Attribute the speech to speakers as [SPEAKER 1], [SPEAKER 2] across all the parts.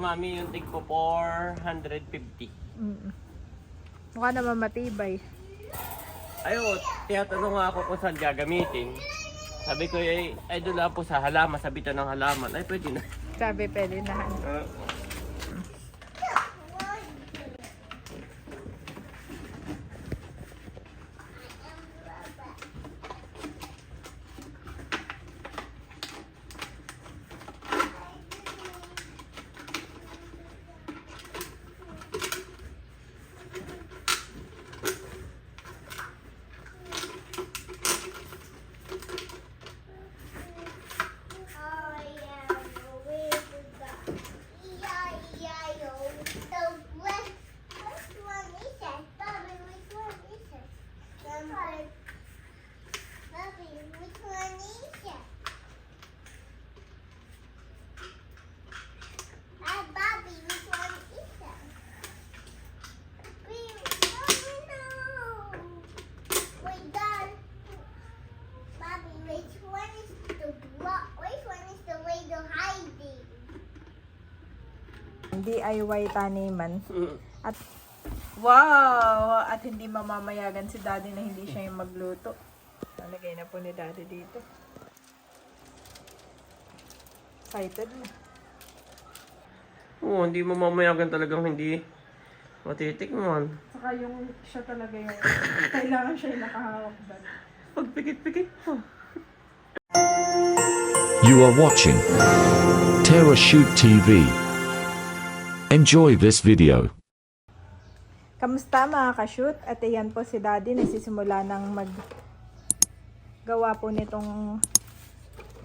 [SPEAKER 1] mami yung tig ko 450.
[SPEAKER 2] Mukha naman matibay.
[SPEAKER 1] Ayun, tinatanong nga ako kung saan gagamitin. Sabi ko, ay doon lang po sa halaman, sabitan ng halaman. Ay, pwede na.
[SPEAKER 2] Sabi, pwede na. DIY taniman. At wow! At hindi mamamayagan si Daddy na hindi siya yung magluto. Nalagay na po ni Daddy dito. Excited na.
[SPEAKER 1] Oo, hindi mo mamayagan talagang hindi matitikman.
[SPEAKER 2] Saka yung siya talaga yung kailangan siya yung nakahawak ba?
[SPEAKER 1] Pagpikit-pikit po.
[SPEAKER 3] You are watching Terra Shoot TV. Enjoy this video.
[SPEAKER 2] Kamusta mga ka-shoot? At ayan po si Daddy nagsisimula ng gawa po nitong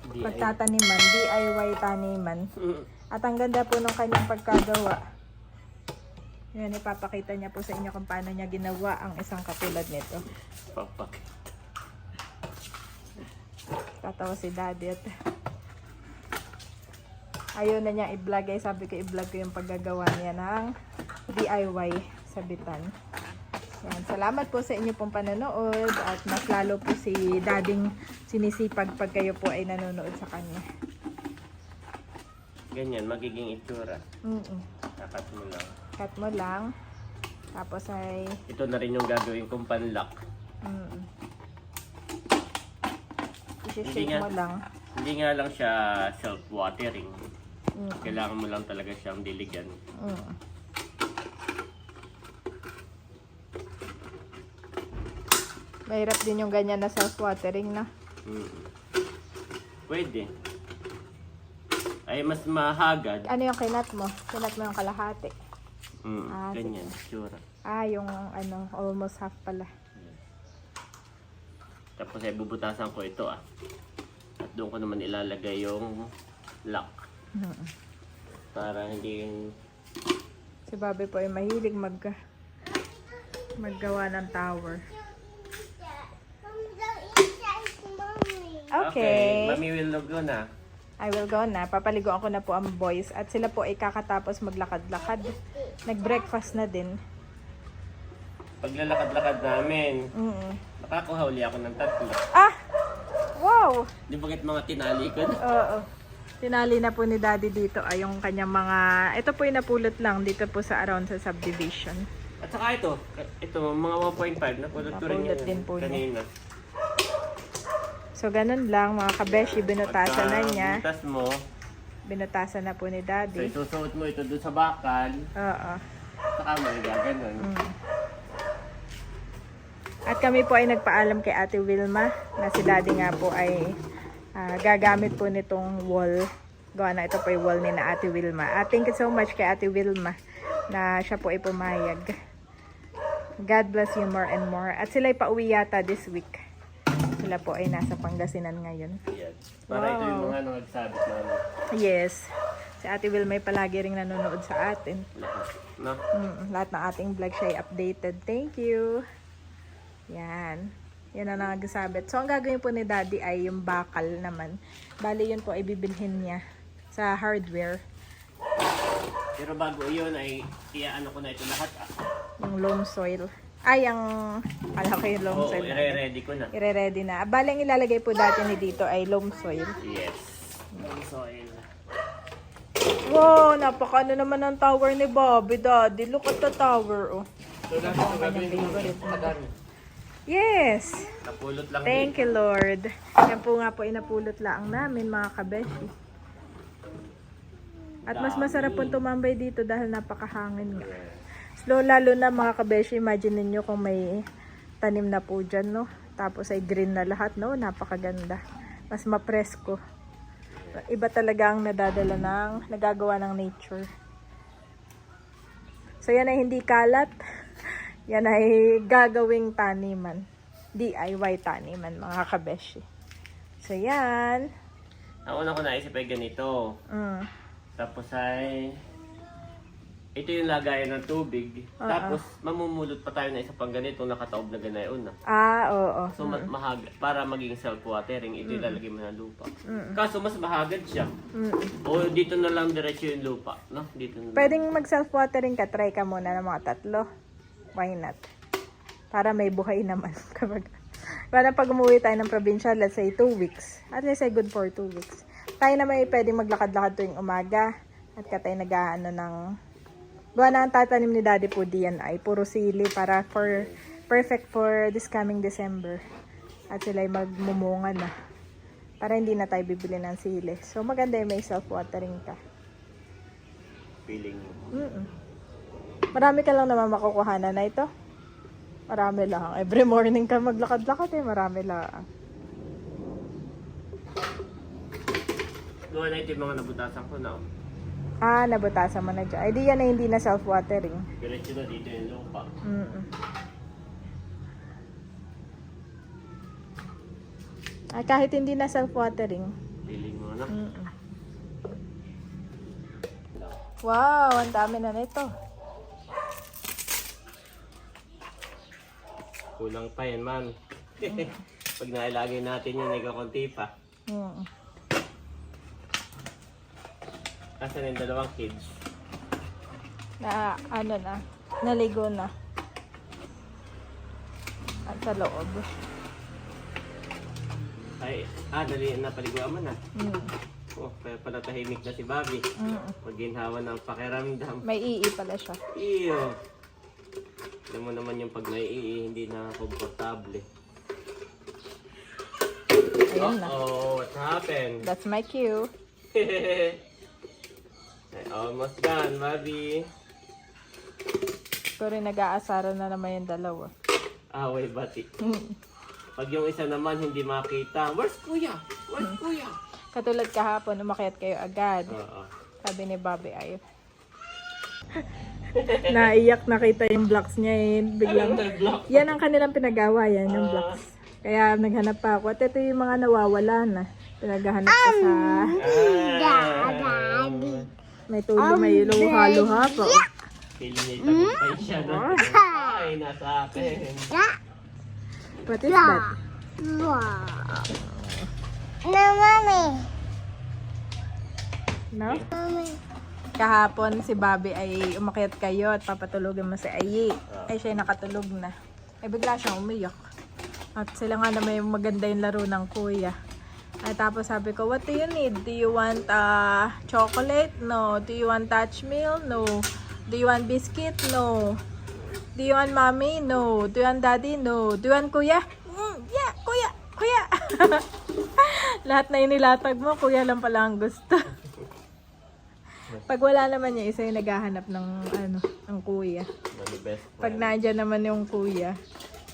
[SPEAKER 2] pagtataniman, DIY taniman. At ang ganda po ng kanyang pagkagawa. Yan, ipapakita niya po sa inyo kung paano niya ginawa ang isang katulad nito.
[SPEAKER 1] Papakita.
[SPEAKER 2] Tatawa si Daddy at ayaw na niya i-vlog, ay sabi ko i-vlog ko yung paggagawa niya ng DIY sabitan. Yan. Salamat po sa inyo pong panonood at mas lalo po si Dading sinisipag pag kayo po ay nanonood sa kanya.
[SPEAKER 1] Ganyan, magiging itsura. Kakat mo lang.
[SPEAKER 2] Cut mo lang. Tapos ay
[SPEAKER 1] Ito na rin yung gagawin kong panlock.
[SPEAKER 2] isi-shake mo lang.
[SPEAKER 1] Hindi nga lang siya self-watering. Kailangan mo lang talaga siyang diligan.
[SPEAKER 2] Mahirap din yung ganyan na self-watering na.
[SPEAKER 1] Pwede. Ay, mas mahagad.
[SPEAKER 2] Ano yung kinat mo? Kinat mo yung kalahati.
[SPEAKER 1] Ganyan, tsura.
[SPEAKER 2] Yung ano, almost half pala.
[SPEAKER 1] Tapos ay bubutasan ko ito At doon ko naman ilalagay yung lock. Para hindi yung...
[SPEAKER 2] Si Bobby po ay mahilig maggawa ng tower. Okay.
[SPEAKER 1] Mami will go na.
[SPEAKER 2] I will go na. Papaliguan ko na po ang boys. At sila po ay kakatapos maglakad-lakad. Nag-breakfast na din.
[SPEAKER 1] Paglalakad-lakad namin, nakakuha uli ako ng 3.
[SPEAKER 2] Wow!
[SPEAKER 1] Di bakit mga tinali ko na?
[SPEAKER 2] Oo. Tinali na po ni Daddy dito ay yung kanyang mga... Ito po yung napulot lang dito po sa around sa subdivision.
[SPEAKER 1] At saka ito mga 1.5 napulot ko rin
[SPEAKER 2] Napulot
[SPEAKER 1] yan
[SPEAKER 2] din po niya.
[SPEAKER 1] kanina.
[SPEAKER 2] So, ganun lang mga kabeshi. Binutasan na niya.
[SPEAKER 1] Butas mo,
[SPEAKER 2] Binutasan na po ni
[SPEAKER 1] so
[SPEAKER 2] Daddy.
[SPEAKER 1] isusuot mo ito doon sa bakal,
[SPEAKER 2] Oo.
[SPEAKER 1] saka mo igaganon.
[SPEAKER 2] At kami po ay nagpaalam kay Ate Wilma na si Daddy nga po ay gagamit po nitong wall. Gawa na ito po yung wall ni na Ate Wilma. Thank you so much kay Ate Wilma na siya po ay pumayag. God bless you more and more. At sila ay pauwi yata this week. Sila po ay nasa Pangasinan ngayon.
[SPEAKER 1] Yan. Para ito yung mga nagsabit namin.
[SPEAKER 2] Yes. Si Ate Wilma ay palagi ring nanonood sa atin.
[SPEAKER 1] Lahat. No?
[SPEAKER 2] Lahat ng ating vlog siya ay updated. Thank you. Yan. Yan ang nagsabit. So, ang gagawin po ni Daddy ay yung bakal naman. Bali, yun po ay bibilhin niya sa hardware.
[SPEAKER 1] Pero bago yun ay iaano ko na ito lahat.
[SPEAKER 2] Yung loam soil. Yung kala ko yung loam soil.
[SPEAKER 1] I-ready ko na.
[SPEAKER 2] I-ready na. Bali, ang ilalagay po dati ni dito ay loam soil.
[SPEAKER 1] Yes. Loam soil.
[SPEAKER 2] Wow, napaka ano naman ang tower ni Bobby, Daddy. Look at the tower, oh.
[SPEAKER 1] So, lahat ito gagawin ko
[SPEAKER 2] favorite.
[SPEAKER 1] tagan.
[SPEAKER 2] Yes.
[SPEAKER 1] Napulot lang
[SPEAKER 2] Thank you, Lord. Yan po nga po, inapulot lang namin, mga kabeshi. At mas masarap po tumambay dito dahil napakahangin nga. Slow, lalo na mga kabeshi, imagine niyo kung may tanim na po dyan, no? Tapos ay green na lahat, no? Napakaganda. Mas mapresko. Iba talaga ang nagagawa ng nature. So yan ay hindi kalat. Yan ay gagawing taniman. DIY taniman, mga kabeshi. So yan.
[SPEAKER 1] Ang una ko naisip ay ganito. Tapos ay ito yung lagayan ng tubig. Tapos mamumulot pa tayo na isa pang ganito nakataob na ganayon na.
[SPEAKER 2] Oo.
[SPEAKER 1] So para maging self-watering, ito ilalagay mo ng lupa. Kaso mas mahagad siya. O dito na lang diretso yung lupa, no? Dito na.
[SPEAKER 2] Pwedeng mag self-watering ka, try ka muna ng mga 3. Why not? Para may buhay naman. Para pag umuwi tayo ng probinsya, let's say 2 weeks. At least ay good for 2 weeks. Tayo na may pwedeng maglakad-lakad tuwing umaga. At katay nag-ano ng... Gawa na ang tatanim ni Daddy po diyan ay puro sili para perfect for this coming December. At sila ay magmumunga na. Para hindi na tayo bibili ng sili. So maganda yung may self-watering ka.
[SPEAKER 1] Feeling mo.
[SPEAKER 2] Marami ka lang naman makukuhanan na ito. Marami lang. Every morning ka maglakad-lakad marami lang.
[SPEAKER 1] Gawa na ito yung mga nabutasan ko na.
[SPEAKER 2] Nabutasan mo na dyan. Ay, di yan na hindi na self-watering.
[SPEAKER 1] Diretso na dito yung lupa.
[SPEAKER 2] Kahit hindi na self-watering.
[SPEAKER 1] Feeling mo na.
[SPEAKER 2] Wow, ang dami na nito.
[SPEAKER 1] Kulang pa yan, man. Pag nailagay natin yun, nagkakunti pa. Asan yung dalawang kids?
[SPEAKER 2] Naligo na. At sa loob.
[SPEAKER 1] Ay, dali na paliguan mo na. Oh, kaya pala tahimik na si Bobby. Pagginhawa ng pakiramdam.
[SPEAKER 2] May ii pala siya.
[SPEAKER 1] Iyo. Alam mo naman yung pag may hindi na komportable.
[SPEAKER 2] Ayun na.
[SPEAKER 1] Oh, what happened?
[SPEAKER 2] That's my cue.
[SPEAKER 1] Almost done, Bobby.
[SPEAKER 2] Pero nag-aasara na naman yung dalawa.
[SPEAKER 1] Away bati. Pag yung isa naman hindi makita, where's kuya? Where's kuya?
[SPEAKER 2] Katulad kahapon, umakyat kayo agad.
[SPEAKER 1] Oo.
[SPEAKER 2] Sabi ni Bobby ay. Naiyak, nakita yung blocks niya biglang. Yan ang kanilang pinagawa, yan yung blocks. Kaya naghanap pa ako. At ito yung mga nawawala na. Pinaghahanap ko sa... May tulo, may luha-luha pa.
[SPEAKER 1] Feeling niya tagumpay siya na. Ay, nasa akin.
[SPEAKER 2] What is that? No? Kahapon si Bobby ay umakyat kayo at papatulogin mo si Ayi. Ay siya nakatulog na. Ay bigla siyang umiyak. At sila nga na may maganda yung laro ng kuya. Ay tapos sabi ko, what do you need? Do you want chocolate? No. Do you want touch meal? No. Do you want biscuit? No. Do you want mommy? No. Do you want daddy? No. Do you want kuya? Yeah, kuya. Kuya. Lahat na inilatag mo, kuya lang pala ang gusto. Pag wala naman yung isa yung naghahanap ng ng kuya. Pag nandiyan naman yung kuya,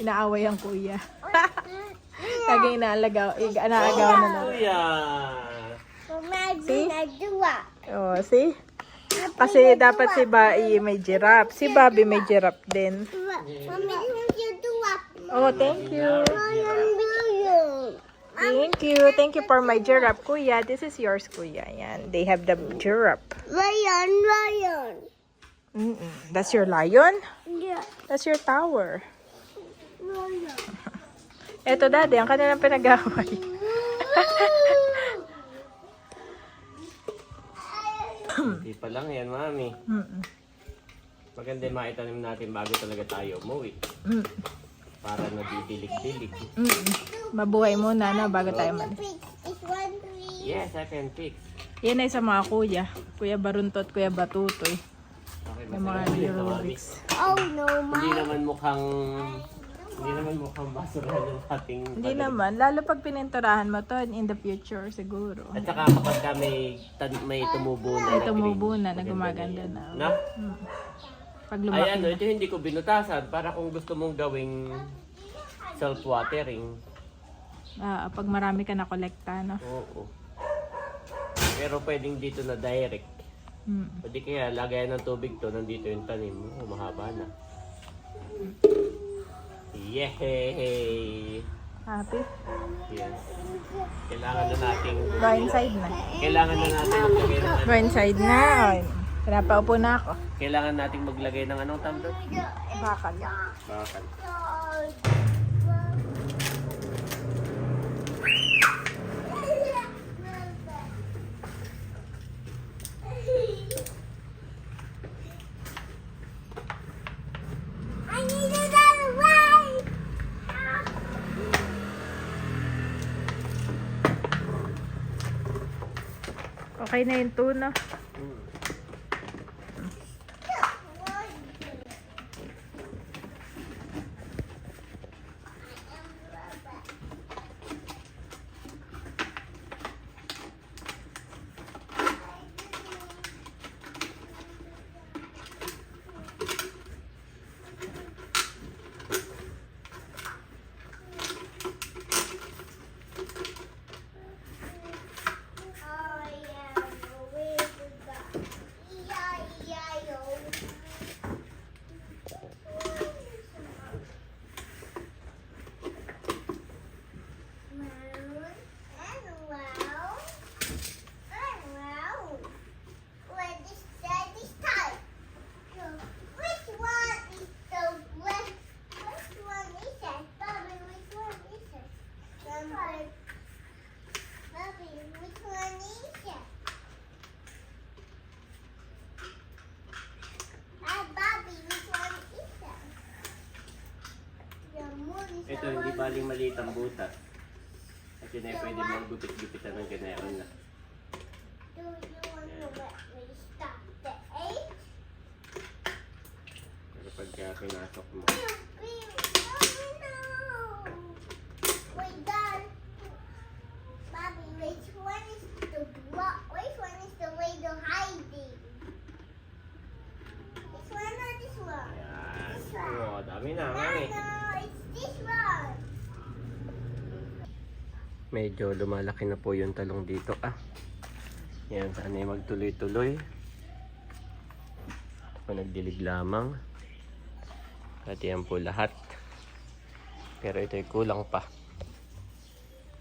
[SPEAKER 2] inaaway ang kuya. Lagi inaagaw na lang.
[SPEAKER 1] Kuya!
[SPEAKER 2] See? Oh, see? Kasi dapat si Bai may giraffe. Si Bobby may giraffe din. Oh, thank you. Thank you. Thank you for my giraffe, kuya. This is yours, kuya. Yan. They have the giraffe.
[SPEAKER 4] Lion.
[SPEAKER 2] That's your lion?
[SPEAKER 4] Yeah.
[SPEAKER 2] That's your tower.
[SPEAKER 4] Lion.
[SPEAKER 2] Eto, daddy, ang kanilang pinag-away.
[SPEAKER 1] Hindi pa lang yan, mami. Maganda yung maitanim natin bago talaga tayo umuwi. Para nadidilig-dilig.
[SPEAKER 2] Mabuhay muna na bago tayo malis.
[SPEAKER 4] It's 1 3.
[SPEAKER 1] Yes, I can fix.
[SPEAKER 2] Yan ay sa mga kuya. Kuya Baruntot, Kuya Batutoy.
[SPEAKER 1] Okay,
[SPEAKER 2] Yung mga
[SPEAKER 1] masarap yun,
[SPEAKER 2] aerobics.
[SPEAKER 4] Oh no,
[SPEAKER 1] Hindi
[SPEAKER 4] my.
[SPEAKER 1] naman mukhang basurahan yung ating
[SPEAKER 2] Hindi naman. Lalo pag pininturahan mo to in the future siguro.
[SPEAKER 1] At saka kapag ka may tumubo na.
[SPEAKER 2] May tumubo
[SPEAKER 1] green,
[SPEAKER 2] na, na
[SPEAKER 1] maganda
[SPEAKER 2] gumaganda
[SPEAKER 1] yun.
[SPEAKER 2] na.
[SPEAKER 1] Na?
[SPEAKER 2] Pag
[SPEAKER 1] Ay
[SPEAKER 2] lumaki
[SPEAKER 1] ano,
[SPEAKER 2] na.
[SPEAKER 1] ito hindi ko binutasan para kung gusto mong gawing self-watering.
[SPEAKER 2] Pag marami ka na kolekta, no?
[SPEAKER 1] Oo. Pero pwedeng dito na direct. Pwede kaya lagayan ng tubig to, nandito yung tanim. Mahaba na. Yehey!
[SPEAKER 2] Happy?
[SPEAKER 1] Yes. Kailangan na nating
[SPEAKER 2] Go inside na.
[SPEAKER 1] maglagay ng
[SPEAKER 2] Go inside na. Ay, pinapaupo na ako.
[SPEAKER 1] kailangan nating maglagay ng anong tumbler?
[SPEAKER 2] Bakal.
[SPEAKER 1] Bakal.
[SPEAKER 4] I need another way.
[SPEAKER 2] Okay na yung tuna.
[SPEAKER 1] Ito hindi baling maliit ang butas. At yun ay pwede mong gupit-gupitan ng ganayon na.
[SPEAKER 4] Do you want to let me stop the eight?
[SPEAKER 1] Pero pagka pinasok mo,
[SPEAKER 4] No. Wait, Dad. Bobby, which one is the block? Which one is the way to hiding? This one or this one?
[SPEAKER 1] ayan. Oo, dami na. Mami.
[SPEAKER 4] No, it's this one.
[SPEAKER 1] Medyo lumalaki na po yung talong dito. Yan, sana ay magtuloy-tuloy. Ako nagdilig lamang. At yan po lahat. Pero ito ay kulang pa.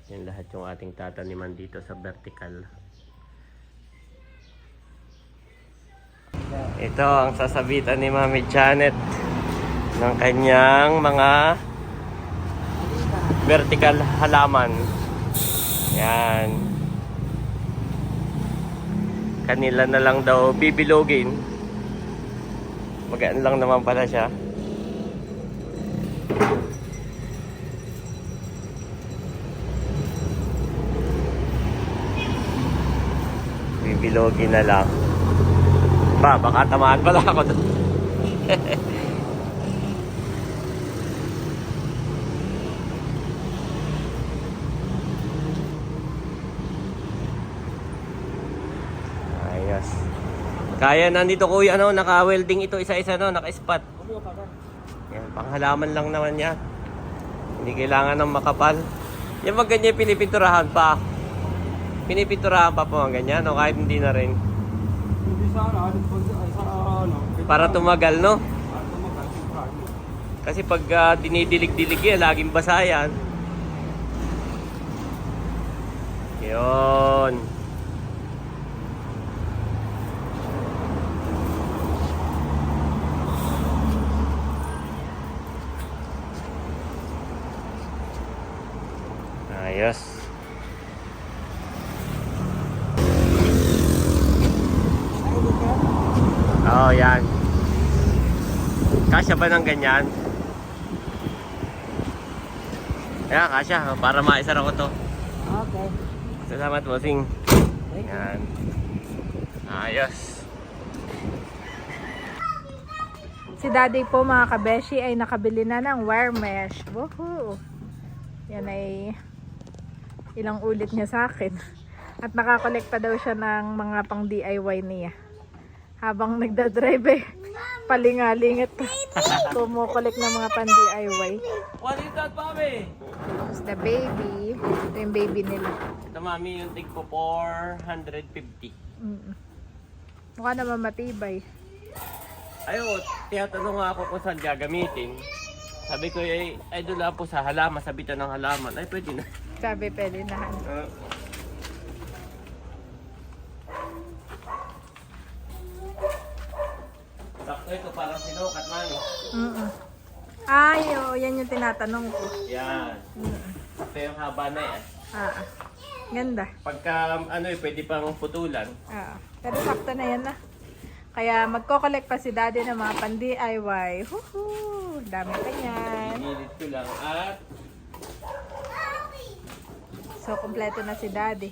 [SPEAKER 1] Yan lahat yung ating tataniman dito sa vertical. Ito ang sasabitan ni Mami Janet ng kanyang mga vertical halaman. Yan. Kanila na lang daw bibilogin. Magaan lang naman pala siya. Bibilogin na lang. Baka tamaan pala ako doon. Ayos. Kaya nandito kuya naka-welding ito isa-isa naka-spot. Yan, panghalaman lang naman yan. Hindi kailangan ng makapal. Yan pag ganyan pinipinturahan pa. Pinipinturahan pa po ang ganyan kahit hindi na rin.
[SPEAKER 5] Hindi sana,
[SPEAKER 1] Para tumagal, no?
[SPEAKER 5] para tumagal, sigurado.
[SPEAKER 1] Kasi pag dinidilig-dilig yan, laging basa yan. Yun. Ayos. Oo, yan. Kasya ba ng ganyan? Kaya kasya, para maisara ko to.
[SPEAKER 2] Okay.
[SPEAKER 1] Salamat, bossing. Yan. Ayos.
[SPEAKER 2] Si Daddy po mga kabeshi ay nakabili na ng wire mesh. Woohoo! Yan ay ilang ulit niya sa akin. At nakakolekta daw siya ng mga pang DIY niya. Habang nagdadrive palingalingat pa. Kumukolek ng mga pang DIY.
[SPEAKER 1] What is that, Bobby?
[SPEAKER 2] It's the baby. Ito yung baby nila.
[SPEAKER 1] Ito, mami, yung tig po 450.
[SPEAKER 2] Mukha naman matibay.
[SPEAKER 1] Ayun, tinatanong nga ako kung saan gagamitin. Sabi ko, ay doon lang po sa halaman, sabitan ng halaman. Ay, pwede na.
[SPEAKER 2] Sabi pwede na.
[SPEAKER 1] Sakto ito, parang sinukat, mami.
[SPEAKER 2] Ay, oh, yan yung tinatanong ko.
[SPEAKER 1] Yan. Ito yung haba na yan.
[SPEAKER 2] Ganda.
[SPEAKER 1] Pagka, pwede pang putulan.
[SPEAKER 2] Pero sakto na yan na. Kaya magko-collect pa si Daddy ng mga pan-DIY. Woohoo! Dami pa yan.
[SPEAKER 1] Ginilit ko lang at
[SPEAKER 2] So, kompleto na si Daddy.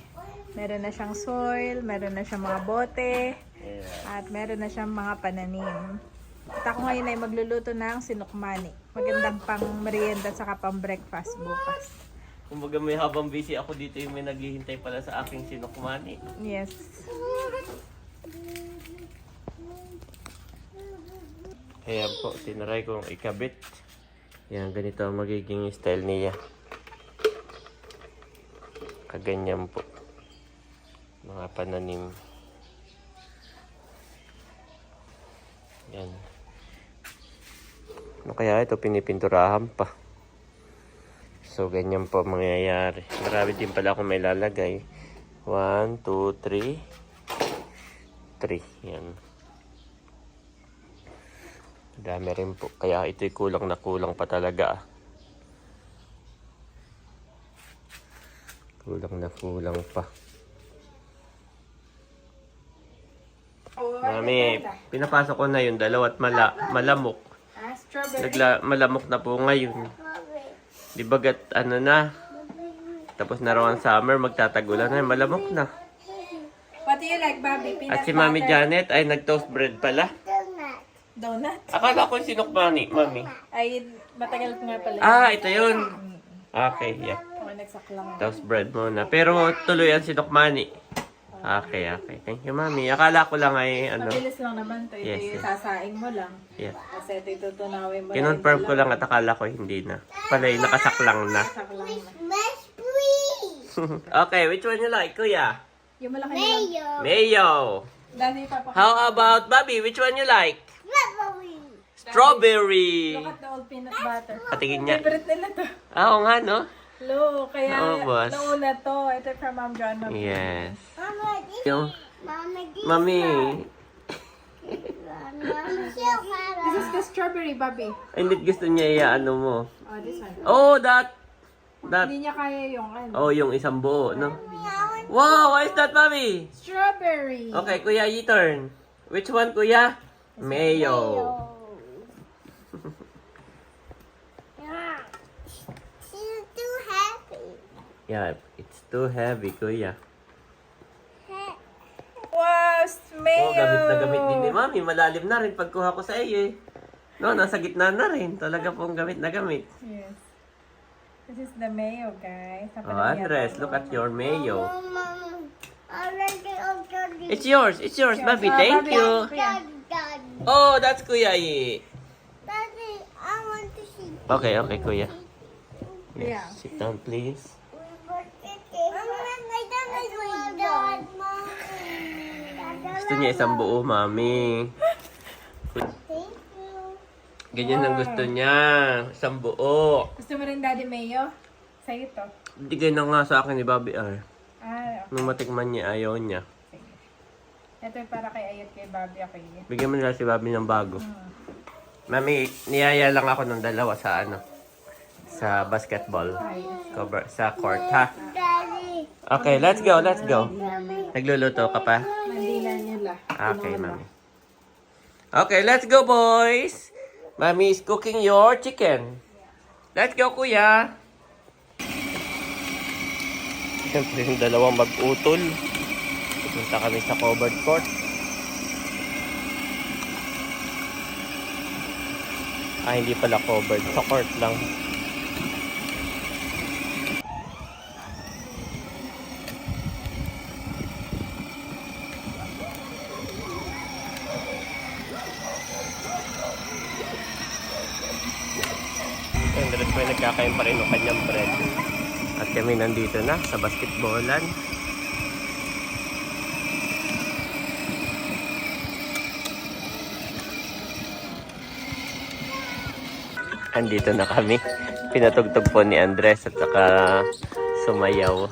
[SPEAKER 2] Meron na siyang soil, meron na siyang mga bote, at meron na siyang mga pananim. At ako ngayon ay magluluto ng sinukmani. Magandang pang merienda saka pang breakfast bukas.
[SPEAKER 1] kumbaga may habang busy ako dito yung may naghihintay pala sa aking sinukmani.
[SPEAKER 2] Yes.
[SPEAKER 1] Ayan po, tinaray kong ikabit. Yan, ganito ang magiging style niya. Kaganyan po. Mga pananim. Yan. Ano kaya ito? Pinipinturahan pa. So, ganyan po ang mangyayari. Marami din pala akong may lalagay. 1, 2, 3. 3. Yan. Dami rin po. Kaya ito'y kulang na kulang pa talaga. Kulang na kulang pa. Mami, pinapasok ko na yung dalawa at malamok.
[SPEAKER 2] Strawberry.
[SPEAKER 1] Malamok na po ngayon. Di bagat na. Tapos na raw ang summer, magtatagulan na. Malamok na.
[SPEAKER 2] What do you like, Bobby? Peanut
[SPEAKER 1] At si Mami
[SPEAKER 2] butter?
[SPEAKER 1] Janet ay nag-toast bread pala.
[SPEAKER 2] Donut?
[SPEAKER 1] Akala ko sinukmani, Mami.
[SPEAKER 2] Ay, matagal nga pala.
[SPEAKER 1] Ito yun. Okay, yeah.
[SPEAKER 2] Nagsaklang.
[SPEAKER 1] Toast bread muna. Pero tuloy ang sinukmani. Okay. Thank you, Mami. Akala ko lang ay
[SPEAKER 2] Mabilis lang naman to. Ito
[SPEAKER 1] Yes,
[SPEAKER 2] yung
[SPEAKER 1] yes.
[SPEAKER 2] sasaing mo lang.
[SPEAKER 1] Yeah.
[SPEAKER 2] Kasi ito tutunawin mo.
[SPEAKER 1] Kinonfirm ko lang at akala ko hindi na. Pala'y nakasaklang na.
[SPEAKER 2] Saklang na.
[SPEAKER 4] Mesh, please.
[SPEAKER 1] Okay, which one you like, Kuya?
[SPEAKER 2] Yung malaki na lang.
[SPEAKER 4] Mayo.
[SPEAKER 1] Mayo.
[SPEAKER 2] Dati papakita.
[SPEAKER 1] How about Bobby? Which one you like?
[SPEAKER 4] Strawberry.
[SPEAKER 1] Strawberry.
[SPEAKER 2] Look at the old peanut butter.
[SPEAKER 1] Patingin niya.
[SPEAKER 2] Favorite nila to.
[SPEAKER 1] Oo nga, no?
[SPEAKER 2] Look, kaya
[SPEAKER 1] Oo, boss.
[SPEAKER 2] nauna to. Ito from Ma'am John.
[SPEAKER 1] Yes.
[SPEAKER 4] Mama, this.
[SPEAKER 1] Yung,
[SPEAKER 4] Mama, this.
[SPEAKER 1] Mami,
[SPEAKER 4] Mama,
[SPEAKER 2] This is the strawberry, Bobby.
[SPEAKER 1] hindi gusto niya ano mo.
[SPEAKER 2] Oh, this one.
[SPEAKER 1] Oh, that.
[SPEAKER 2] Hindi niya kaya yung ano.
[SPEAKER 1] Oh, yung isang buo, no? Wow, what is that, Mami?
[SPEAKER 2] Strawberry.
[SPEAKER 1] Okay, Kuya, you turn. Which one, Kuya? Mayo.
[SPEAKER 4] Yeah. She's too happy.
[SPEAKER 1] Yeah, it's too heavy, Kuya.
[SPEAKER 2] Wow, mayo.
[SPEAKER 1] Oh, gamit na gamit din ni Mami. Malalim na rin pagkuha ko sa iyo eh. No, nasa gitna na rin. Talaga pong gamit na gamit.
[SPEAKER 2] Yes. This is the mayo, guys.
[SPEAKER 1] Oh, Andres, look at your mayo.
[SPEAKER 4] Mama, already.
[SPEAKER 1] It's yours, Bobby. Thank
[SPEAKER 2] Bobby.
[SPEAKER 1] you.
[SPEAKER 4] Daddy,
[SPEAKER 1] Oh, that's Kuya Yi.
[SPEAKER 4] Daddy, I want to see.
[SPEAKER 1] Okay, Kuya.
[SPEAKER 2] Yeah.
[SPEAKER 1] Sit down, please. Gusto niya isang buo, Mami. Ganyan ang gusto niya. Isang buo.
[SPEAKER 2] Gusto mo rin, Daddy, mayo? Sa'yo to.
[SPEAKER 1] Bigay na nga sa akin ni Bobby R.
[SPEAKER 2] Okay.
[SPEAKER 1] Nung matikman niya, ayaw niya.
[SPEAKER 2] Sige. Ito yung para kay Ayat kay Bobby. Okay.
[SPEAKER 1] Bigyan mo nila si Bobby ng bago. Mami, niyaya lang ako ng dalawa sa sa basketball. Cover, sa court, ha?
[SPEAKER 4] Daddy,
[SPEAKER 1] Okay, let's go. Nagluluto ka pa?
[SPEAKER 2] Mandila nila.
[SPEAKER 1] Okay, Mami. Okay, let's go, boys. Mami is cooking your chicken. Let's go, Kuya. Siyempre, yung dalawang mag-utol. Punta kami sa covered court. Hindi pala covered. Sa court lang. Andres may nagkakain pa rin ng kanyang bread. At kami nandito na sa basketballan. Andito na kami. Pinatugtog po ni Andres at saka sumayaw.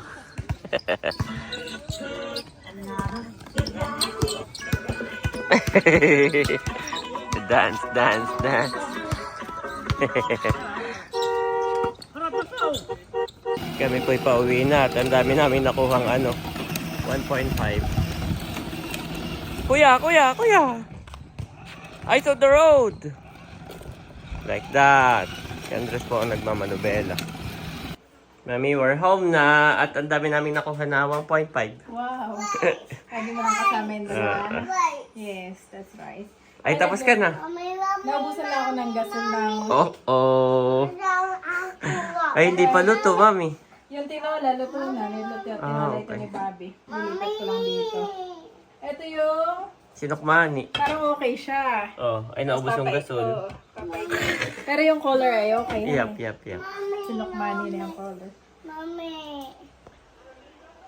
[SPEAKER 1] Dance, dance, dance. Kami po'y pauwi na at ang dami namin nakuhang 1.5. Kuya, kuya, kuya! Eyes on the road! Like that. Si Andres po ang nagmamanubela. Mami, we're home na at ang dami namin nakuha na 1.5.
[SPEAKER 2] Wow. Lagi mo lang kasama yung dalawa. Yes, that's right.
[SPEAKER 1] Ay, tapos ka na.
[SPEAKER 2] Naubusan na ako ng gasol ng...
[SPEAKER 1] Oh. Ay, hindi pa luto, mami.
[SPEAKER 2] Yung tinola, luto na. Niluto yung tinola ito ni Bobby. Nilipat ko lang dito. Ito yung...
[SPEAKER 1] Sinukmani.
[SPEAKER 2] Parang okay siya.
[SPEAKER 1] Ay naubos yung gasol.
[SPEAKER 2] Oo, pero yung color ay okay na.
[SPEAKER 1] Yap.
[SPEAKER 2] Sinukmani na yung color.
[SPEAKER 4] Mommy.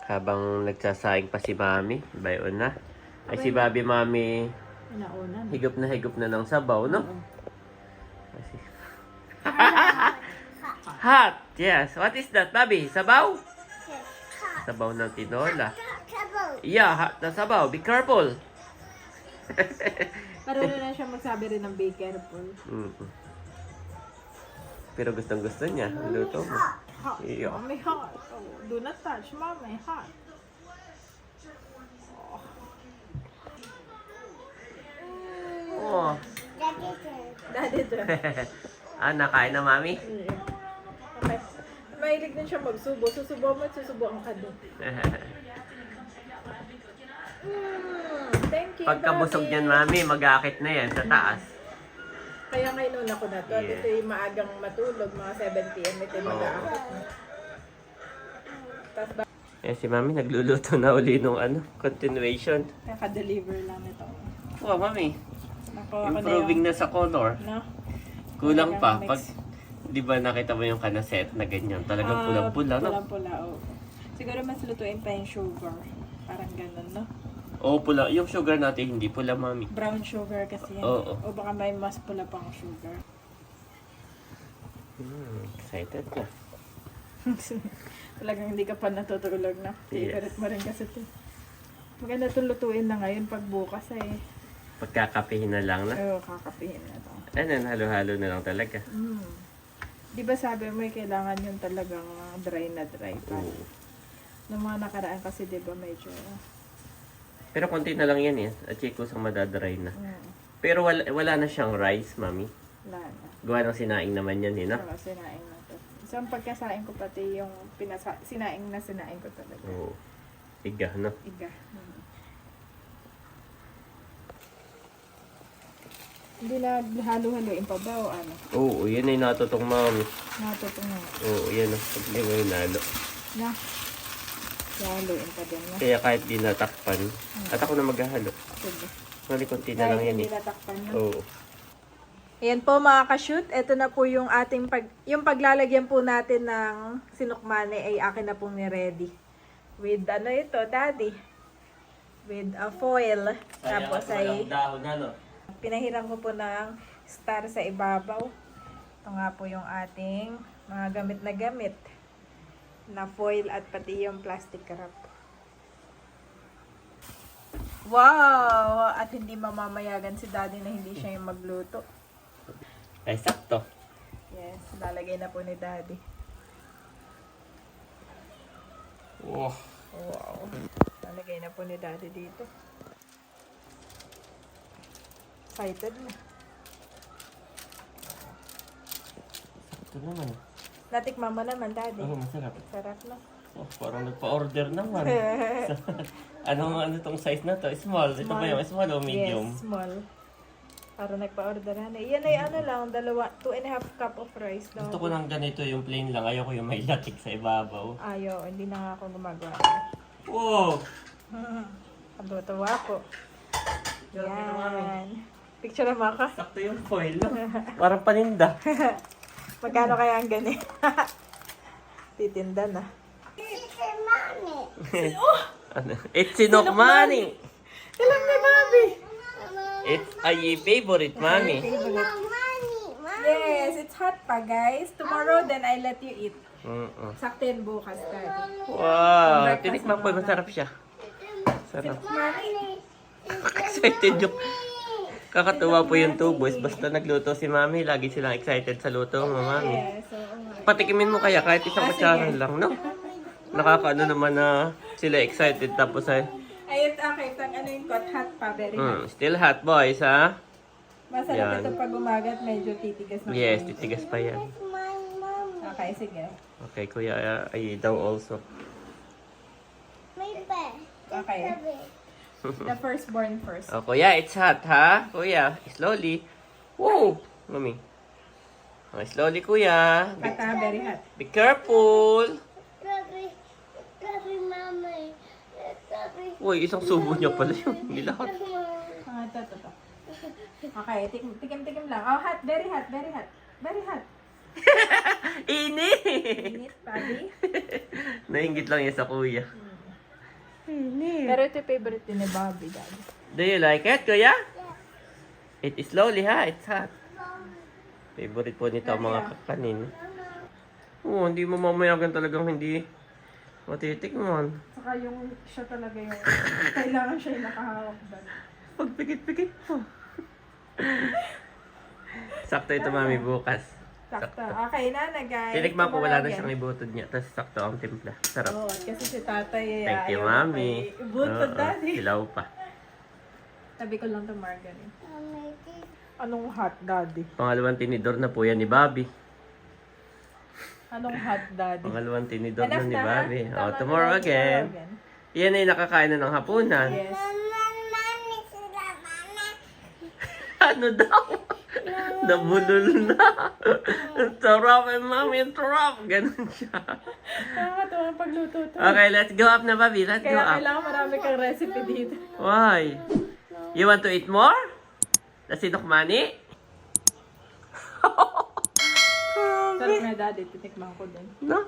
[SPEAKER 1] Habang nagsasaing pa si mami, bayon na. Ay si Bobby, mami,
[SPEAKER 2] Nauna na.
[SPEAKER 1] higop na ng sabaw, no? Hot! Yes. What is that, Bobby? Sabaw? Sabaw ng tinola. Yeah, hot na sabaw. Be careful.
[SPEAKER 2] Marunong na siya magsabi rin ng be careful.
[SPEAKER 1] Pero gustong-gusto niya. Luto mo.
[SPEAKER 2] Hot.
[SPEAKER 1] Iyo.
[SPEAKER 2] Mommy hot. Oh, do not touch. Mommy hot.
[SPEAKER 1] Oh.
[SPEAKER 2] Daddy dyan.
[SPEAKER 1] Nakain na, mami?
[SPEAKER 2] Okay. Mahilig din siya magsubo. Susubo mo at susubuan ka din. Thank you,
[SPEAKER 1] Pagkabusog
[SPEAKER 2] Bobby.
[SPEAKER 1] niyan, mami, mag-aakit na yan sa taas.
[SPEAKER 2] Kaya ngayon ako na to.
[SPEAKER 1] Yeah.
[SPEAKER 2] Ito yung maagang matulog. Mga 7 p.m. Ito yung mag-aakit na. Tapos
[SPEAKER 1] Si mami nagluluto na uli nung continuation.
[SPEAKER 2] kaka-deliver lang ito.
[SPEAKER 1] Wow, mami.
[SPEAKER 2] Nakuha ko
[SPEAKER 1] Improving na sa color.
[SPEAKER 2] No?
[SPEAKER 1] Kulang pa.
[SPEAKER 2] Next.
[SPEAKER 1] Pag, di ba nakita mo yung kanaset na ganyan? Talagang pulang-pula, no?
[SPEAKER 2] Pulang-pula, oo. Siguro mas lutuin pa yung sugar. Parang ganun, no?
[SPEAKER 1] Oo, pula. Yung sugar natin hindi pula, mami.
[SPEAKER 2] Brown sugar kasi yan.
[SPEAKER 1] Oo.
[SPEAKER 2] O baka may mas pula pang sugar.
[SPEAKER 1] Excited na.
[SPEAKER 2] Talagang hindi ka pa natutulog na. Favorite mo rin kasi ito. Maganda itong lutuin na ngayon pag bukas eh.
[SPEAKER 1] Pagkakapihin na lang na.
[SPEAKER 2] Oo, kakapihin na ito.
[SPEAKER 1] Halo-halo na lang talaga.
[SPEAKER 2] Di ba sabi mo kailangan yung talagang dry na dry pa.
[SPEAKER 1] Oo.
[SPEAKER 2] Noong mga nakaraan kasi di ba medyo...
[SPEAKER 1] Pero konti na lang yan eh. At kusang madadry na. Pero wala na siyang rice, mami.
[SPEAKER 2] Wala na.
[SPEAKER 1] Gawa ng sinaing naman yan, eh, no?
[SPEAKER 2] Oo, sinaing na to. So, ang pagkasaing ko pati yung sinaing ko talaga.
[SPEAKER 1] Oo. Iga, no?
[SPEAKER 2] Iga. Hindi na halo-haloin pa ba o ano?
[SPEAKER 1] Oo, yan ay natutong, mami.
[SPEAKER 2] Natutong nga.
[SPEAKER 1] Oo, yan. Pag hindi mo hinalo.
[SPEAKER 2] Na. Haloin pa din na.
[SPEAKER 1] Kaya kahit di natakpan, at ako na maghahalo.
[SPEAKER 2] Sige.
[SPEAKER 1] Mali, konti na lang yan
[SPEAKER 2] Hindi
[SPEAKER 1] eh.
[SPEAKER 2] natakpan na.
[SPEAKER 1] Oo.
[SPEAKER 2] Ayan po mga ka-shoot, ito na po yung ating yung paglalagyan po natin ng sinukmane ay akin na pong ni-ready. With ano ito, daddy? With a foil. Tapos ay
[SPEAKER 1] dahon na, no?
[SPEAKER 2] pinahiram ko po ng star sa ibabaw. Ito nga po yung ating mga gamit na gamit na foil at pati yung plastic wrap. Wow! At hindi mamamayagan si daddy na hindi siya yung magluto.
[SPEAKER 1] Ay, sakto.
[SPEAKER 2] Yes, lalagay na po ni daddy.
[SPEAKER 1] Wow.
[SPEAKER 2] Wow. Lalagay na po ni daddy dito. Excited na.
[SPEAKER 1] Ito naman.
[SPEAKER 2] Natikman mo naman, daddy.
[SPEAKER 1] Oo, masarap.
[SPEAKER 2] Sarap na.
[SPEAKER 1] Oh, parang nagpa-order naman. Ano tong size na to? Small. Ito ba yung small o medium?
[SPEAKER 2] Yes, small. Para nagpa-orderan na. Yan ay ano lang, 2.5 cup of rice daw.
[SPEAKER 1] Gusto ko ng ganito yung plain lang. Ayoko yung may latik sa ibabaw.
[SPEAKER 2] Ayaw, hindi na nga ako gumagawa.
[SPEAKER 1] Wow!
[SPEAKER 2] Tuwa ako. Yan. Picture mo ako.
[SPEAKER 1] Sakto yung foil. Parang paninda.
[SPEAKER 2] Magkano kaya ang gani? Titinda na.
[SPEAKER 4] It's a mommy.
[SPEAKER 1] Ano? It's sinokmani.
[SPEAKER 2] Alam ni Bobby.
[SPEAKER 1] It's a favorite, mami.
[SPEAKER 4] Mommy, mommy.
[SPEAKER 2] Yes, it's hot pa guys. Tomorrow then I let you eat. Saktin bukas daddy.
[SPEAKER 1] Wow! Tinikman ko, masarap siya. Sarap.
[SPEAKER 4] Mommy.
[SPEAKER 1] Excited yung... Kakatuwa po yung two boys. Basta nagluto si mami, lagi silang excited sa luto ng mami.
[SPEAKER 2] Yes, oo nga.
[SPEAKER 1] Patikimin mo kaya kahit isang kutsara lang, no? Nakakaano naman na sila excited tapos ay...
[SPEAKER 2] Ayun, okay. Itang ano yung hot pa. Very hot.
[SPEAKER 1] Still hot boys, ha?
[SPEAKER 2] Masarap
[SPEAKER 1] Yan.
[SPEAKER 2] ito pag umagat. Medyo titigas na.
[SPEAKER 1] Yes, titigas pa yan.
[SPEAKER 4] My mom.
[SPEAKER 2] Okay, sige.
[SPEAKER 1] Okay, kuya, ay daw also.
[SPEAKER 4] My bed.
[SPEAKER 2] Okay. The firstborn first.
[SPEAKER 1] Oh, kuya, it's hot, ha? Kuya, slowly. Whoa! Mami. Oh, slowly, kuya.
[SPEAKER 2] Hot ha, very hot.
[SPEAKER 1] Be careful.
[SPEAKER 4] Grabe. Grabe, mommy. Grabe.
[SPEAKER 1] Uy, isang subo niya pala yun. Hindi lahat.
[SPEAKER 2] Ah, ito. Okay, tikim lang. Oh, hot. Very hot. Very hot. Very hot.
[SPEAKER 1] Init!
[SPEAKER 2] Init, Bobby.
[SPEAKER 1] Nainggit lang yan sa kuya.
[SPEAKER 2] Pero ito yung favorite din ni Bobby, Daddy.
[SPEAKER 1] Do you like it, kuya? It is slowly, ha? It's hot. Favorite po nito ang mga kakanin. Oo, hindi mo mamayagan talagang hindi matitikman.
[SPEAKER 2] Saka yung siya talaga yung kailangan siya yung nakahawak doon.
[SPEAKER 1] Pagpikit-pikit po. Sakto ito, mami, bukas.
[SPEAKER 2] Sakto. Okay na guys.
[SPEAKER 1] Tinikman ko, wala na
[SPEAKER 2] Tumawagin.
[SPEAKER 1] siyang ibutod niya. Tapos sakto ang timpla. Sarap.
[SPEAKER 2] Oo, kasi si tatay
[SPEAKER 1] Thank you,
[SPEAKER 2] ayaw na
[SPEAKER 1] mami.
[SPEAKER 2] may ibutod, Daddy.
[SPEAKER 1] Silaw pa.
[SPEAKER 2] Tabi ko lang ito margarine.
[SPEAKER 4] Mommy, this
[SPEAKER 2] Anong hot, Daddy?
[SPEAKER 1] Pangalawang tinidor na po yan ni Bobby.
[SPEAKER 2] Anong hot, Daddy?
[SPEAKER 1] Pangalawang tinidor na
[SPEAKER 2] Enough
[SPEAKER 1] ni
[SPEAKER 2] na, ha?
[SPEAKER 1] Bobby.
[SPEAKER 2] Tama
[SPEAKER 1] Oh,
[SPEAKER 2] na,
[SPEAKER 1] tomorrow
[SPEAKER 2] Daddy.
[SPEAKER 1] again. Yan ay nakakain na ng hapunan.
[SPEAKER 2] Yes.
[SPEAKER 4] Mommy, sila, mama.
[SPEAKER 1] Ano daw? Nabulol na. Sarap eh, mami. Sarap. Ganun siya.
[SPEAKER 2] Nakakatawa ang pagluto to.
[SPEAKER 1] Okay, let's go up na, Bobby. Let's go
[SPEAKER 2] Kaya
[SPEAKER 1] up.
[SPEAKER 2] kailangan marami kang recipe dito.
[SPEAKER 1] Why? You want to eat more? That's it, money?
[SPEAKER 2] Sarap nga, Daddy. Titikman ko din.
[SPEAKER 1] No?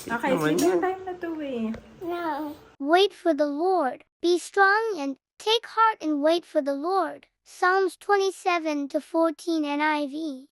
[SPEAKER 2] Okay,
[SPEAKER 1] naman
[SPEAKER 2] sleeping
[SPEAKER 1] yan.
[SPEAKER 2] time na to eh.
[SPEAKER 4] No. Wait for the Lord. Be strong and take heart and wait for the Lord. Psalms 27 to 14 NIV.